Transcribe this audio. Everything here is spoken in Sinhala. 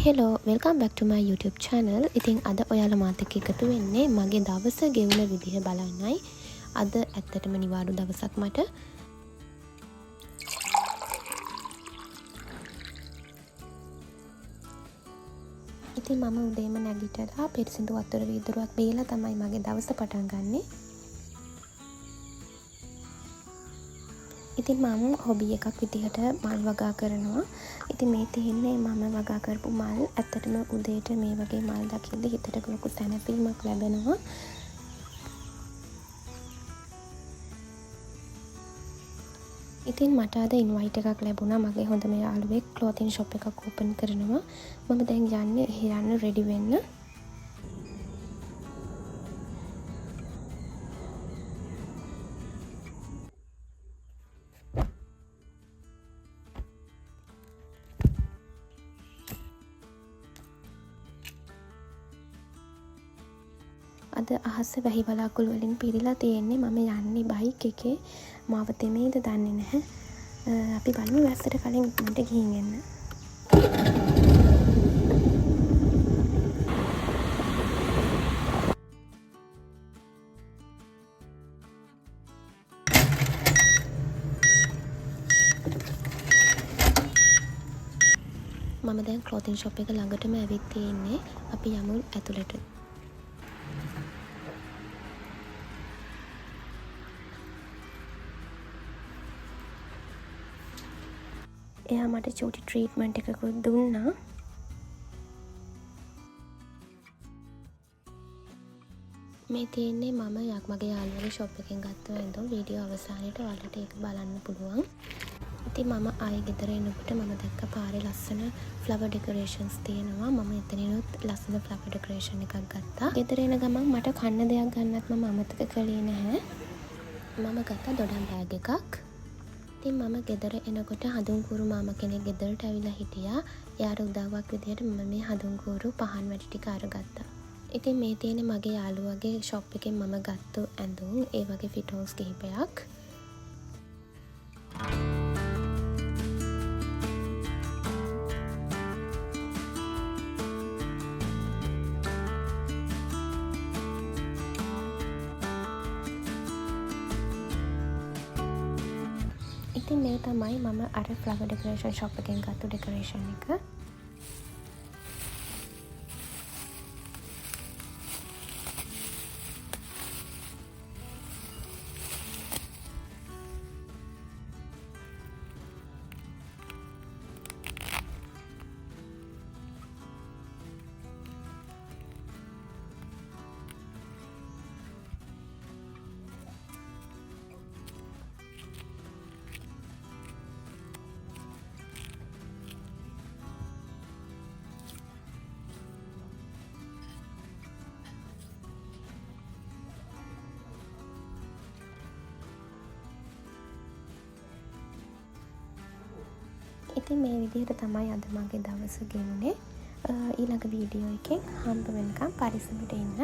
හෙලෝ වෙල්කම් බැක් ටු මයි YouTube channel. ඉතින් අද ඔයාලා මාත් එක්ක එකතු වෙන්නේ මගේ දවස ගෙවුන විදිහ බලන්නයි. අද ඇත්තටම නිවාඩු දවසක් මට. ඉතින් මම උදේම නැගිටලා පිරිසිදු වතුර වීදුරුවක් බීලා තමයි මගේ දවස පටන් ගන්නෙ. ඉතින් මම හොබි එකක් විදිහට මල් වගා කරනවා. ඉතින් මේ තියෙන්නේ මම වගා කරපු මල්. ඇත්තටම උදේට මේ වගේ මල් දකිද්දි හිතට ලොකු සැනසීමක් ලැබෙනවා. ඉතින් මට අද ඉන්වයිට් එකක් ලැබුණා. මගේ හොඳම යාළුවෙක් ක්ලෝතින් ෂොප් එකක් ඕපන් කරනවා. මම දැන් යන්නේ යන්න රෙඩි වෙන්න. අද අහස වැහි වලාකුළු වලින් පිරීලා තියෙන්නේ. මම යන්නේ බයික් එකේ. මාව තෙමේද දන්නේ නැහැ. අපි බලමු වැස්සට කලින් ඉක්මනට ගිහින් එන්න. මම දැන් ක්ලෝතින් ෂොප් එක ළඟටම ඇවිත් තියෙන්නේ. අපි යමු ඇතුළට. එයා මට චූටි ට්‍රීට්මන්ට් එකකුත් දුන්නා. මේ තියෙන්නේ මම මගේ යාළුවගේ ෂොප් එකෙන් ගත්ත ඇඳුම්. වීඩියෝ අවසානයේට ඔයාලට ඒක බලන්න පුළුවන්. ඉතින් මම ආයේ ගෙදර එනකොට මම දැක්ක පාරේ ලස්සන ෆ්ලවර් ඩෙකොරේෂන්ස් තියෙනවා. මම එතනිනුත් ලස්සන ෆ්ලවර් ඩෙකොරේෂන් එකක් ගත්තා. ගෙදර එන ගමන් මට කන්න දෙයක් ගන්නත් මම අමතක කළේ නැහැ. මම ගත්තා දොඩම් බෑග් එකක්. ඉතින් මම ගෙදර එනකොට හඳුන්කూరు මාමා කෙනෙක් ගෙදරට ඇවිල්ලා හිටියා. එයාට උදව්වක් විදියට මම මේ හඳුන්කూరు පහන් වැඩි ටික අරගත්තා. ඉතින් මේ තියෙන්නේ මගේ යාළුවගේ ෂොප් එකෙන් මම ගත්ත ඇඳුම්. ඒ වගේ ෆිටෝස් කිහිපයක්. ඉතින් මේ තමයි මම අර ෆ්ලවර් ඩෙකොරේෂන් ෂොප් එකෙන් ගත්ත ඩෙකොරේෂන් එක. ඉතින් මේ විදිහට තමයි අද මගේ දවස ගෙවුනේ. ඊළඟ වීඩියෝ එකෙන් හම්බ වෙනකම් පරිස්සමට ඉන්න.